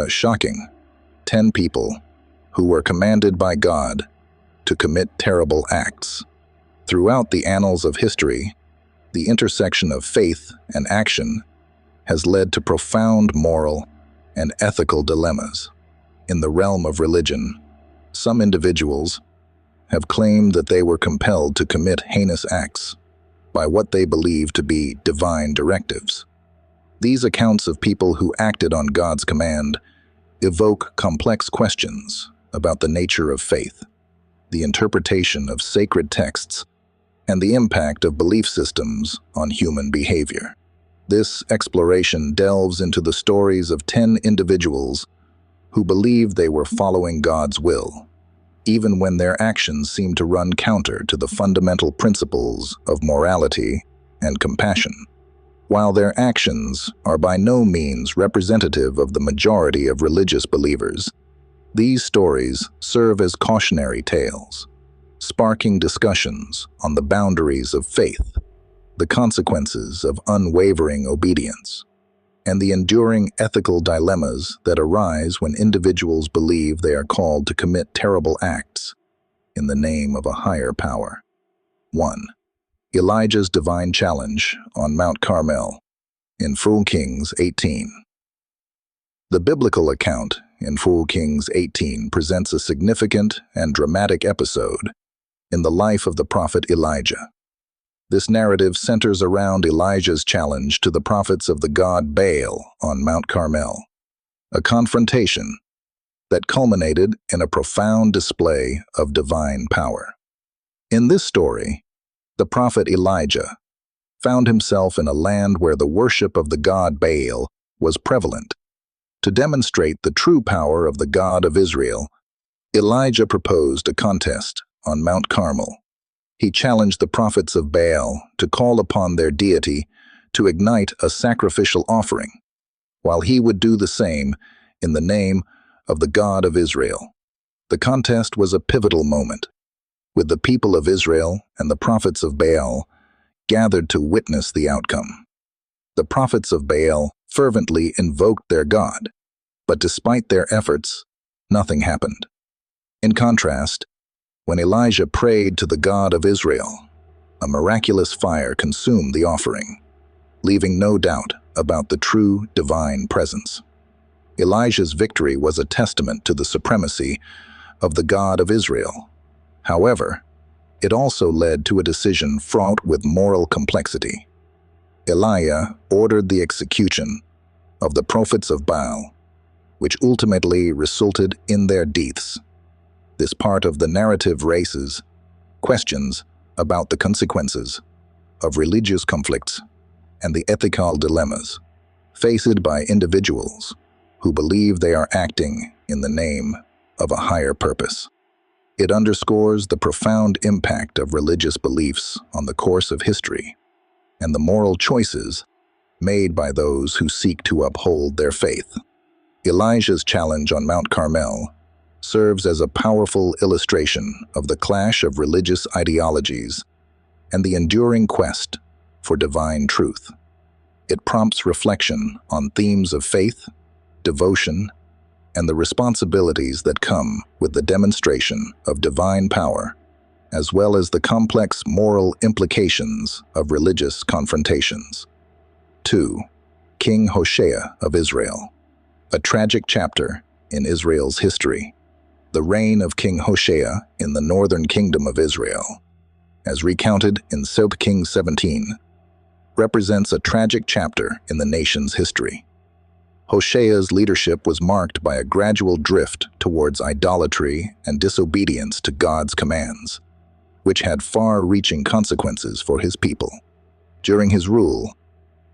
Shocking. 10 people who were commanded by God to commit terrible acts. Throughout the annals of history, the intersection of faith and action has led to profound moral and ethical dilemmas. In the realm of religion, some individuals have claimed that they were compelled to commit heinous acts by what they believe to be divine directives. These accounts of people who acted on God's command evoke complex questions about the nature of faith, the interpretation of sacred texts, and the impact of belief systems on human behavior. This exploration delves into the stories of 10 individuals who believed they were following God's will, even when their actions seemed to run counter to the fundamental principles of morality and compassion. While their actions are by no means representative of the majority of religious believers, these stories serve as cautionary tales, sparking discussions on the boundaries of faith, the consequences of unwavering obedience, and the enduring ethical dilemmas that arise when individuals believe they are called to commit terrible acts in the name of a higher power. 1. Elijah's divine challenge on Mount Carmel in 1 Kings 18. The biblical account in 1 Kings 18 presents a significant and dramatic episode in the life of the prophet Elijah. This narrative centers around Elijah's challenge to the prophets of the god Baal on Mount Carmel, a confrontation that culminated in a profound display of divine power. In this story, the prophet Elijah found himself in a land where the worship of the god Baal was prevalent. To demonstrate the true power of the God of Israel, Elijah proposed a contest on Mount Carmel. He challenged the prophets of Baal to call upon their deity to ignite a sacrificial offering, while he would do the same in the name of the God of Israel. The contest was a pivotal moment, with the people of Israel and the prophets of Baal gathered to witness the outcome. The prophets of Baal fervently invoked their God, but despite their efforts, nothing happened. In contrast, when Elijah prayed to the God of Israel, a miraculous fire consumed the offering, leaving no doubt about the true divine presence. Elijah's victory was a testament to the supremacy of the God of Israel. However, it also led to a decision fraught with moral complexity. Elijah ordered the execution of the prophets of Baal, which ultimately resulted in their deaths. This part of the narrative raises questions about the consequences of religious conflicts and the ethical dilemmas faced by individuals who believe they are acting in the name of a higher purpose. It underscores the profound impact of religious beliefs on the course of history and the moral choices made by those who seek to uphold their faith. Elijah's challenge on Mount Carmel serves as a powerful illustration of the clash of religious ideologies and the enduring quest for divine truth. It prompts reflection on themes of faith, devotion, and the responsibilities that come with the demonstration of divine power, as well as the complex moral implications of religious confrontations. 2. King Hoshea of Israel. A tragic chapter in Israel's history. The reign of King Hoshea in the northern kingdom of Israel, as recounted in 2 Kings 17, represents a tragic chapter in the nation's history. Hoshea's leadership was marked by a gradual drift towards idolatry and disobedience to God's commands, which had far-reaching consequences for his people. During his rule,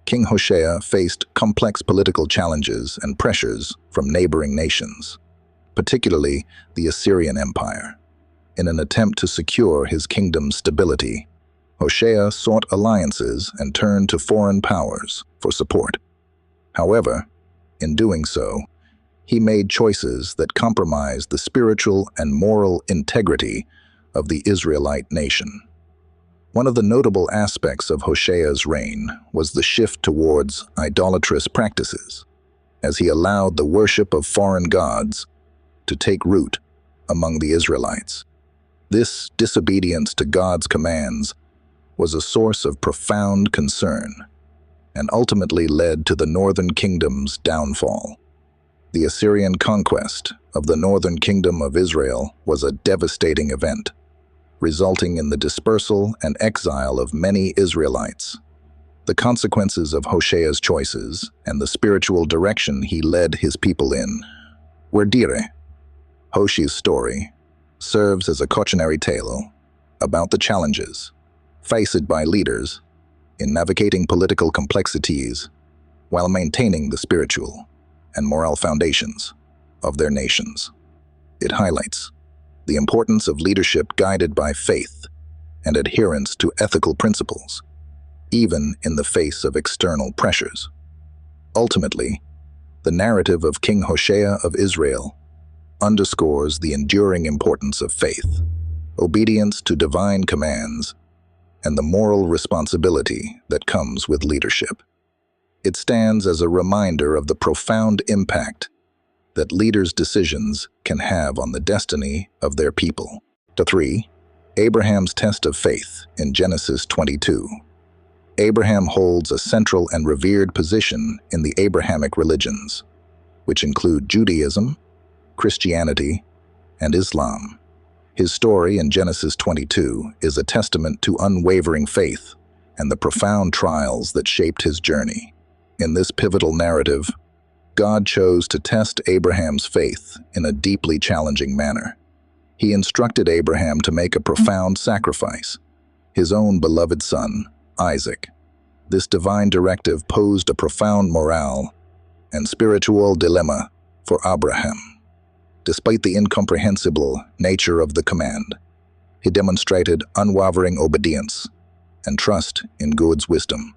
King Hoshea faced complex political challenges and pressures from neighboring nations, particularly the Assyrian Empire. In an attempt to secure his kingdom's stability, Hoshea sought alliances and turned to foreign powers for support. However, in doing so, he made choices that compromised the spiritual and moral integrity of the Israelite nation. One of the notable aspects of Hoshea's reign was the shift towards idolatrous practices. as he allowed the worship of foreign gods to take root among the Israelites. This disobedience to God's commands was a source of profound concern and ultimately led to the northern kingdom's downfall. The Assyrian conquest of the northern kingdom of Israel was a devastating event, resulting in the dispersal and exile of many Israelites. The consequences of Hoshea's choices and the spiritual direction he led his people in were dire. Hoshea's story serves as a cautionary tale about the challenges faced by leaders in navigating political complexities while maintaining the spiritual and moral foundations of their nations. It highlights the importance of leadership guided by faith and adherence to ethical principles, even in the face of external pressures. Ultimately, the narrative of King Hoshea of Israel underscores the enduring importance of faith, obedience to divine commands, and the moral responsibility that comes with leadership. It stands as a reminder of the profound impact that leaders' decisions can have on the destiny of their people. 3. Abraham's test of faith in Genesis 22. Abraham holds a central and revered position in the Abrahamic religions, which include Judaism, Christianity, and Islam. His story in Genesis 22 is a testament to unwavering faith and the profound trials that shaped his journey. In this pivotal narrative, God chose to test Abraham's faith in a deeply challenging manner. He instructed Abraham to make a profound sacrifice, his own beloved son, Isaac. This divine directive posed a profound moral and spiritual dilemma for Abraham. Despite the incomprehensible nature of the command, he demonstrated unwavering obedience and trust in God's wisdom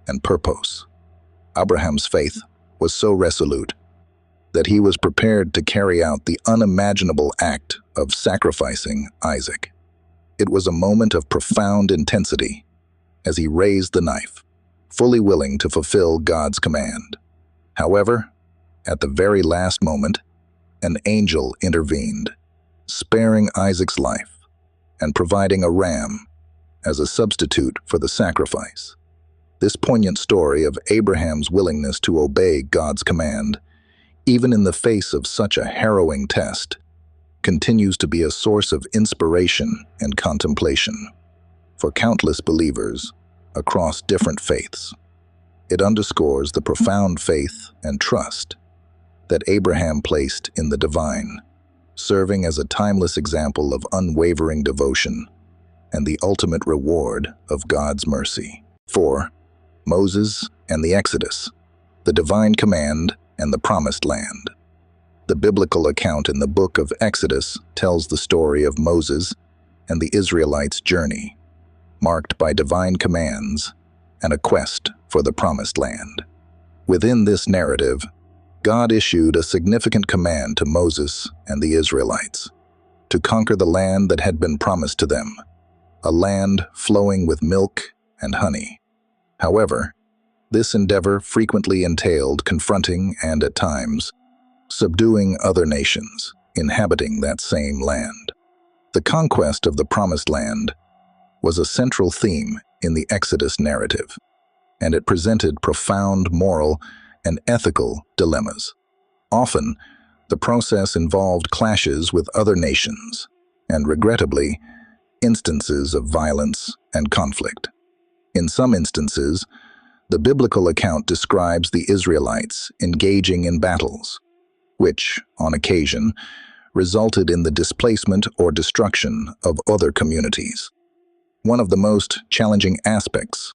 and purpose. Abraham's faith was so resolute that he was prepared to carry out the unimaginable act of sacrificing Isaac. It was a moment of profound intensity as he raised the knife, fully willing to fulfill God's command. However, at the very last moment, an angel intervened, sparing Isaac's life and providing a ram as a substitute for the sacrifice. This poignant story of Abraham's willingness to obey God's command, even in the face of such a harrowing test, continues to be a source of inspiration and contemplation for countless believers across different faiths. It underscores the profound faith and trust that Abraham placed in the divine, serving as a timeless example of unwavering devotion and the ultimate reward of God's mercy. 4. Moses and the Exodus, the divine command and the promised land. The biblical account in the book of Exodus tells the story of Moses and the Israelites' journey, marked by divine commands and a quest for the promised land. Within this narrative, God issued a significant command to Moses and the Israelites to conquer the land that had been promised to them, a land flowing with milk and honey. However, this endeavor frequently entailed confronting and, at times, subduing other nations inhabiting that same land. The conquest of the Promised Land was a central theme in the Exodus narrative, and it presented profound moral and ethical dilemmas. Often, the process involved clashes with other nations, and regrettably, instances of violence and conflict. In some instances, the biblical account describes the Israelites engaging in battles, which, on occasion, resulted in the displacement or destruction of other communities. One of the most challenging aspects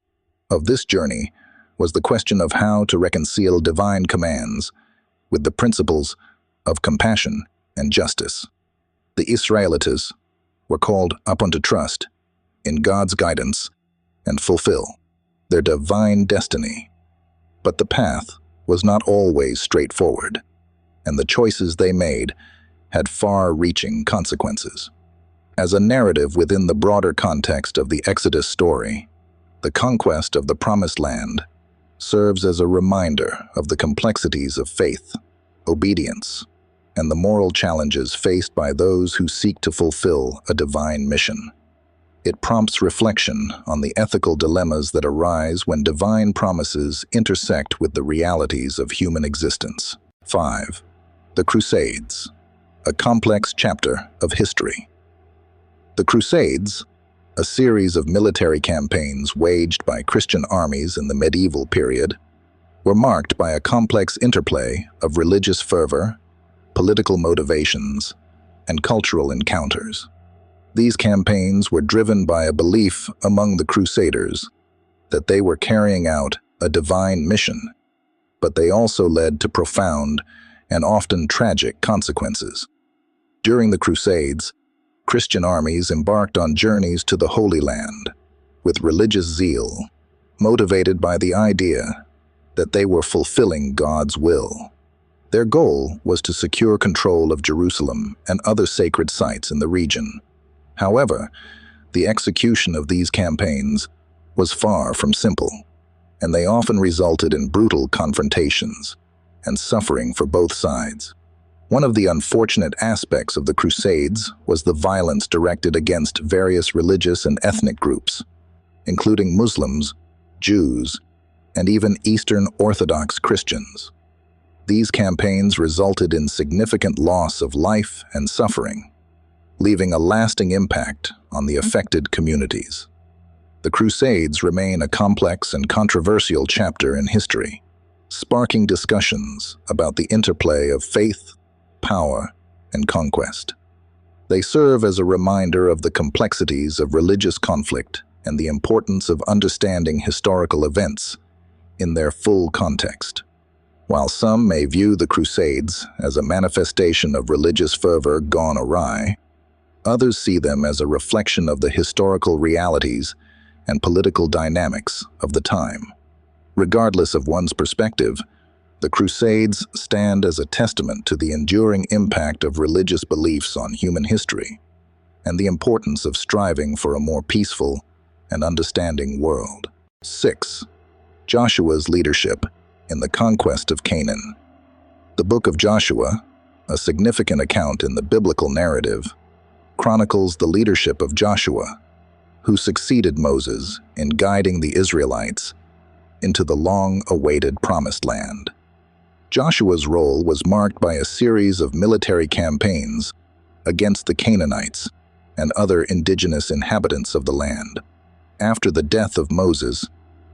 of this journey was the question of how to reconcile divine commands with the principles of compassion and justice. The Israelites were called upon to trust in God's guidance and fulfill their divine destiny. But the path was not always straightforward, and the choices they made had far-reaching consequences. As a narrative within the broader context of the Exodus story, the conquest of the Promised Land serves as a reminder of the complexities of faith, obedience, and the moral challenges faced by those who seek to fulfill a divine mission. It prompts reflection on the ethical dilemmas that arise when divine promises intersect with the realities of human existence. 5. The Crusades, a complex chapter of history. The Crusades, a series of military campaigns waged by Christian armies in the medieval period, were marked by a complex interplay of religious fervor, political motivations, and cultural encounters. These campaigns were driven by a belief among the Crusaders that they were carrying out a divine mission, but they also led to profound and often tragic consequences. During the Crusades, Christian armies embarked on journeys to the Holy Land with religious zeal, motivated by the idea that they were fulfilling God's will. Their goal was to secure control of Jerusalem and other sacred sites in the region. However, the execution of these campaigns was far from simple, and they often resulted in brutal confrontations and suffering for both sides. One of the unfortunate aspects of the Crusades was the violence directed against various religious and ethnic groups, including Muslims, Jews, and even Eastern Orthodox Christians. These campaigns resulted in significant loss of life and suffering, leaving a lasting impact on the affected communities. The Crusades remain a complex and controversial chapter in history, sparking discussions about the interplay of faith, power, and conquest. They serve as a reminder of the complexities of religious conflict and the importance of understanding historical events in their full context. While some may view the Crusades as a manifestation of religious fervor gone awry, others see them as a reflection of the historical realities and political dynamics of the time. Regardless of one's perspective, the Crusades stand as a testament to the enduring impact of religious beliefs on human history and the importance of striving for a more peaceful and understanding world. 6. Joshua's leadership in the conquest of Canaan. The book of Joshua, a significant account in the biblical narrative, chronicles the leadership of Joshua, who succeeded Moses in guiding the Israelites into the long-awaited Promised Land. Joshua's role was marked by a series of military campaigns against the Canaanites and other indigenous inhabitants of the land. After the death of Moses,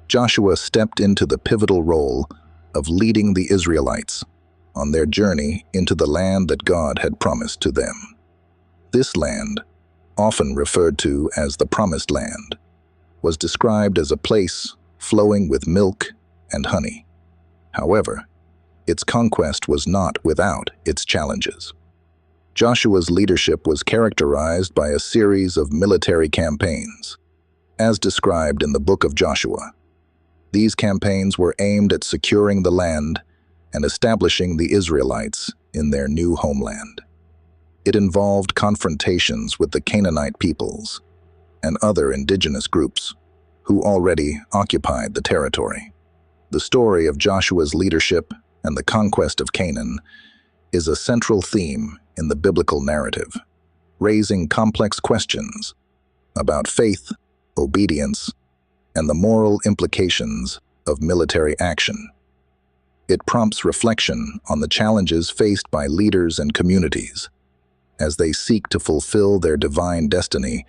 Joshua stepped into the pivotal role of leading the Israelites on their journey into the land that God had promised to them. This land, often referred to as the Promised Land, was described as a place flowing with milk and honey. However, its conquest was not without its challenges. Joshua's leadership was characterized by a series of military campaigns, as described in the book of Joshua. These campaigns were aimed at securing the land and establishing the Israelites in their new homeland. It involved confrontations with the Canaanite peoples and other indigenous groups who already occupied the territory. The story of Joshua's leadership and the conquest of Canaan is a central theme in the biblical narrative, raising complex questions about faith, obedience, and the moral implications of military action. It prompts reflection on the challenges faced by leaders and communities as they seek to fulfill their divine destiny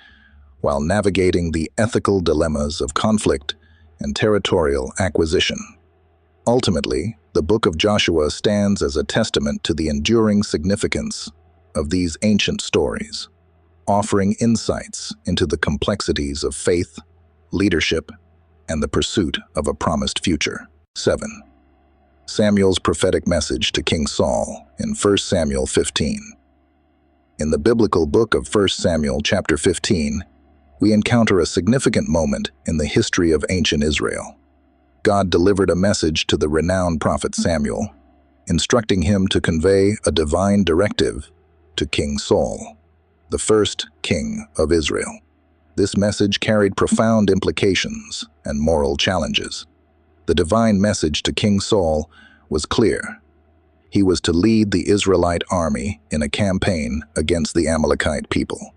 while navigating the ethical dilemmas of conflict and territorial acquisition. Ultimately, the book of Joshua stands as a testament to the enduring significance of these ancient stories, offering insights into the complexities of faith, leadership, and the pursuit of a promised future. 7. Samuel's prophetic message to King Saul in 1 Samuel 15. In the biblical book of 1 Samuel chapter 15, we encounter a significant moment in the history of ancient Israel. God delivered a message to the renowned prophet Samuel, instructing him to convey a divine directive to King Saul, the first king of Israel. This message carried profound implications and moral challenges. The divine message to King Saul was clear. He was to lead the Israelite army in a campaign against the Amalekite people.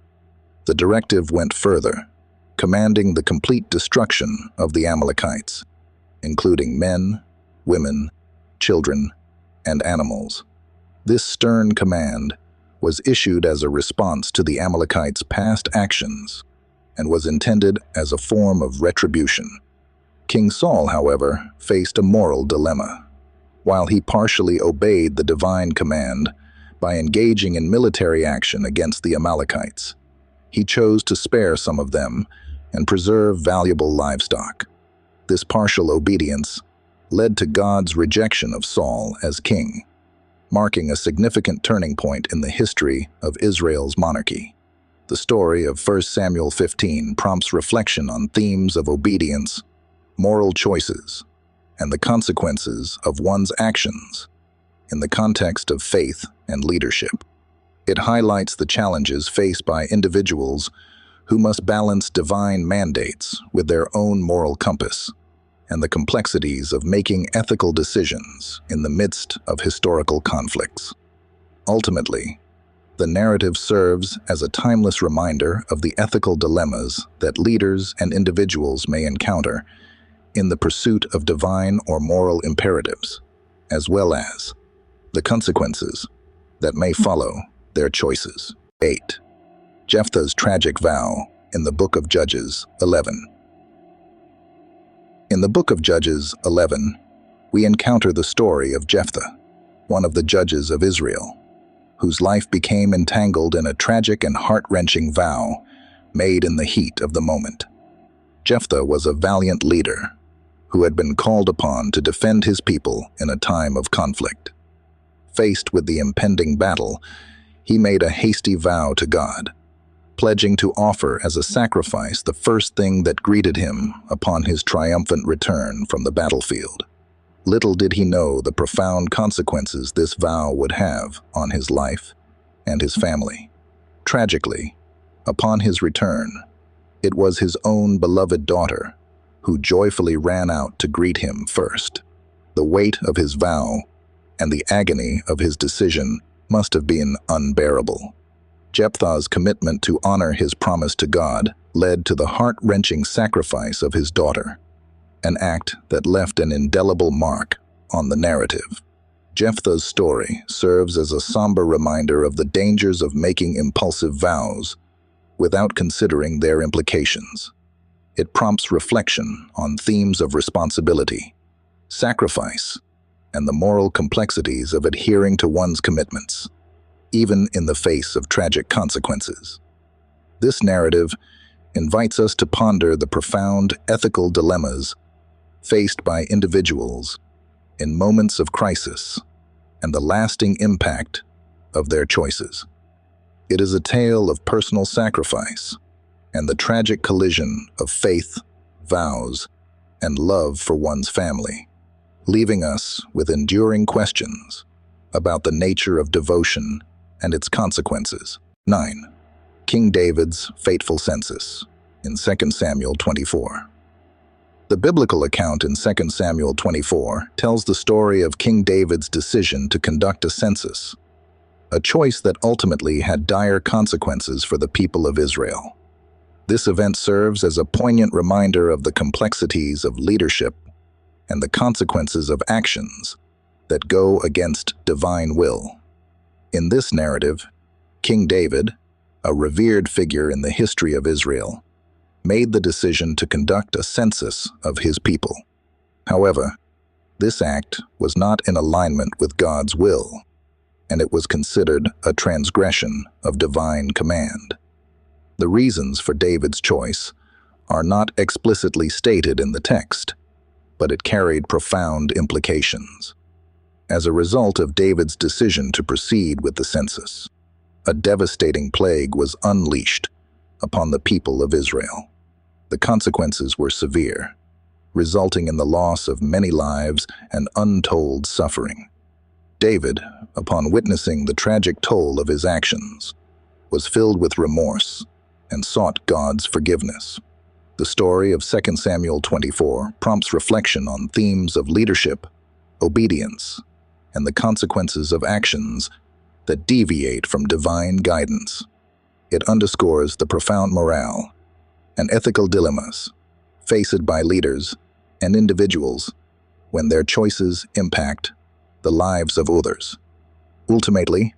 The directive went further, commanding the complete destruction of the Amalekites, including men, women, children, and animals. This stern command was issued as a response to the Amalekites' past actions and was intended as a form of retribution. King Saul, however, faced a moral dilemma. While he partially obeyed the divine command by engaging in military action against the Amalekites, he chose to spare some of them and preserve valuable livestock. This partial obedience led to God's rejection of Saul as king, marking a significant turning point in the history of Israel's monarchy. The story of 1 Samuel 15 prompts reflection on themes of obedience, moral choices, and the consequences of one's actions in the context of faith and leadership. It highlights the challenges faced by individuals who must balance divine mandates with their own moral compass, and the complexities of making ethical decisions in the midst of historical conflicts. Ultimately, the narrative serves as a timeless reminder of the ethical dilemmas that leaders and individuals may encounter in the pursuit of divine or moral imperatives, as well as the consequences that may follow their choices. 8. Jephthah's tragic vow in the Book of Judges 11. In the Book of Judges 11, we encounter the story of Jephthah, one of the judges of Israel, whose life became entangled in a tragic and heart-wrenching vow made in the heat of the moment. Jephthah was a valiant leader who had been called upon to defend his people in a time of conflict. Faced with the impending battle, he made a hasty vow to God, pledging to offer as a sacrifice the first thing that greeted him upon his triumphant return from the battlefield. Little did he know the profound consequences this vow would have on his life and his family. Tragically, upon his return, it was his own beloved daughter who joyfully ran out to greet him first. The weight of his vow and the agony of his decision must have been unbearable. Jephthah's commitment to honor his promise to God led to the heart-wrenching sacrifice of his daughter, an act that left an indelible mark on the narrative. Jephthah's story serves as a somber reminder of the dangers of making impulsive vows without considering their implications. It prompts reflection on themes of responsibility, sacrifice, and the moral complexities of adhering to one's commitments, even in the face of tragic consequences. This narrative invites us to ponder the profound ethical dilemmas faced by individuals in moments of crisis and the lasting impact of their choices. It is a tale of personal sacrifice and the tragic collision of faith, vows, and love for one's family, leaving us with enduring questions about the nature of devotion and its consequences. 9. King David's fateful census in 2 Samuel 24. The biblical account in 2 Samuel 24 tells the story of King David's decision to conduct a census, a choice that ultimately had dire consequences for the people of Israel. This event serves as a poignant reminder of the complexities of leadership and the consequences of actions that go against divine will. In this narrative, King David, a revered figure in the history of Israel, made the decision to conduct a census of his people. However, this act was not in alignment with God's will, and it was considered a transgression of divine command. The reasons for David's choice are not explicitly stated in the text, but it carried profound implications. As a result of David's decision to proceed with the census, a devastating plague was unleashed upon the people of Israel. The consequences were severe, resulting in the loss of many lives and untold suffering. David, upon witnessing the tragic toll of his actions, was filled with remorse and sought God's forgiveness. The story of 2 Samuel 24 prompts reflection on themes of leadership, obedience, and the consequences of actions that deviate from divine guidance. It underscores the profound moral and ethical dilemmas faced by leaders and individuals when their choices impact the lives of others. Ultimately,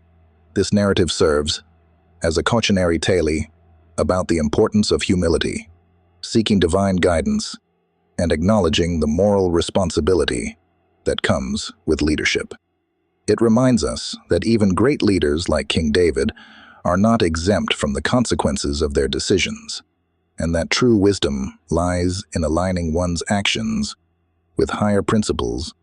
this narrative serves as a cautionary tale about the importance of humility, seeking divine guidance, and acknowledging the moral responsibility that comes with leadership. It reminds us that even great leaders like King David are not exempt from the consequences of their decisions, and that true wisdom lies in aligning one's actions with higher principles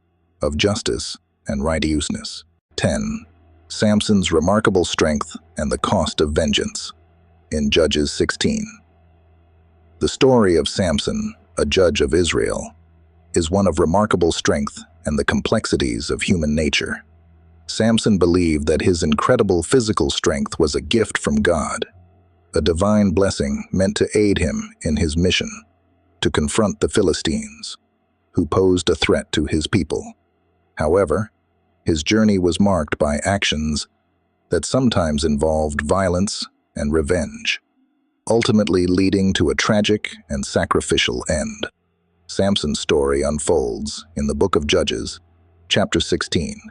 of justice and righteousness. 10. Samson's remarkable strength and the cost of vengeance. In Judges 16. The story of Samson, a judge of Israel, is one of remarkable strength and the complexities of human nature. Samson believed that his incredible physical strength was a gift from God, a divine blessing meant to aid him in his mission to confront the Philistines, who posed a threat to his people. However, his journey was marked by actions that sometimes involved violence and revenge, ultimately leading to a tragic and sacrificial end. Samson's story unfolds in the book of Judges, chapter 16,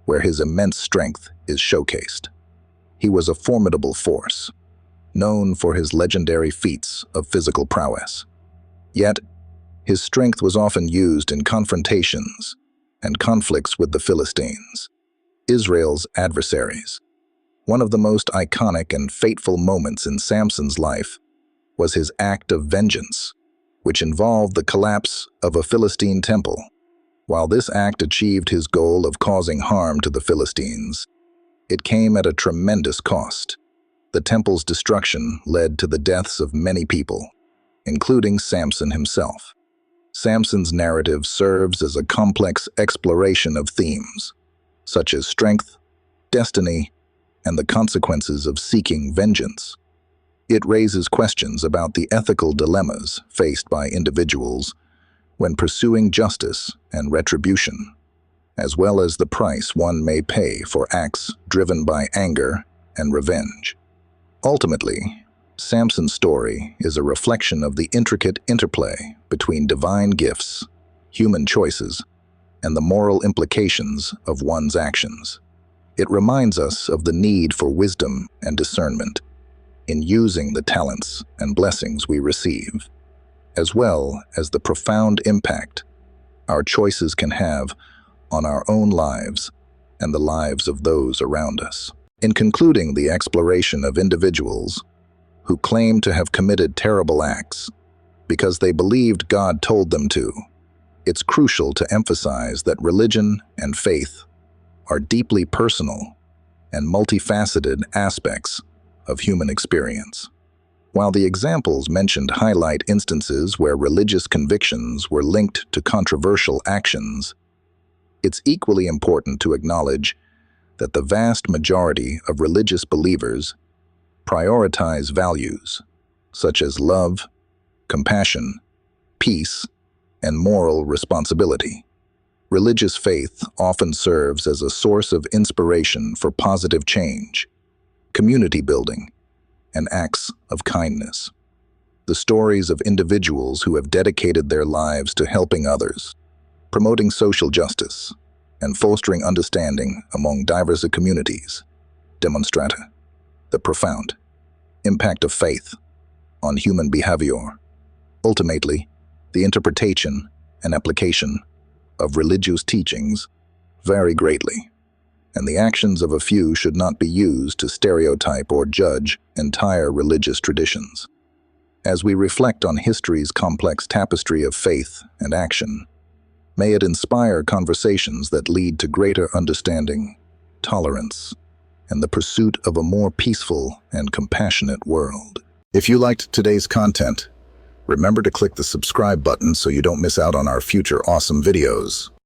where his immense strength is showcased. He was a formidable force, known for his legendary feats of physical prowess. Yet, his strength was often used in confrontations and conflicts with the Philistines, Israel's adversaries. One of the most iconic and fateful moments in Samson's life was his act of vengeance, which involved the collapse of a Philistine temple. While this act achieved his goal of causing harm to the Philistines, it came at a tremendous cost. The temple's destruction led to the deaths of many people, including Samson himself. Samson's narrative serves as a complex exploration of themes, such as strength, destiny, and the consequences of seeking vengeance. It raises questions about the ethical dilemmas faced by individuals when pursuing justice and retribution, as well as the price one may pay for acts driven by anger and revenge. Ultimately, Samson's story is a reflection of the intricate interplay between divine gifts, human choices, and the moral implications of one's actions. It reminds us of the need for wisdom and discernment in using the talents and blessings we receive, as well as the profound impact our choices can have on our own lives and the lives of those around us. In concluding the exploration of individuals who claim to have committed terrible acts because they believed God told them to, it's crucial to emphasize that religion and faith are deeply personal and multifaceted aspects of human experience. While the examples mentioned highlight instances where religious convictions were linked to controversial actions, it's equally important to acknowledge that the vast majority of religious believers prioritize values such as love, compassion, peace, and moral responsibility. Religious faith often serves as a source of inspiration for positive change, community building, and acts of kindness. The stories of individuals who have dedicated their lives to helping others, promoting social justice, and fostering understanding among diverse communities demonstrate the profound impact of faith on human behavior. Ultimately, the interpretation and application of religious teachings vary greatly, and the actions of a few should not be used to stereotype or judge entire religious traditions. As we reflect on history's complex tapestry of faith and action, may it inspire conversations that lead to greater understanding, tolerance, and the pursuit of a more peaceful and compassionate world. If you liked today's content, remember to click the subscribe button so you don't miss out on our future awesome videos.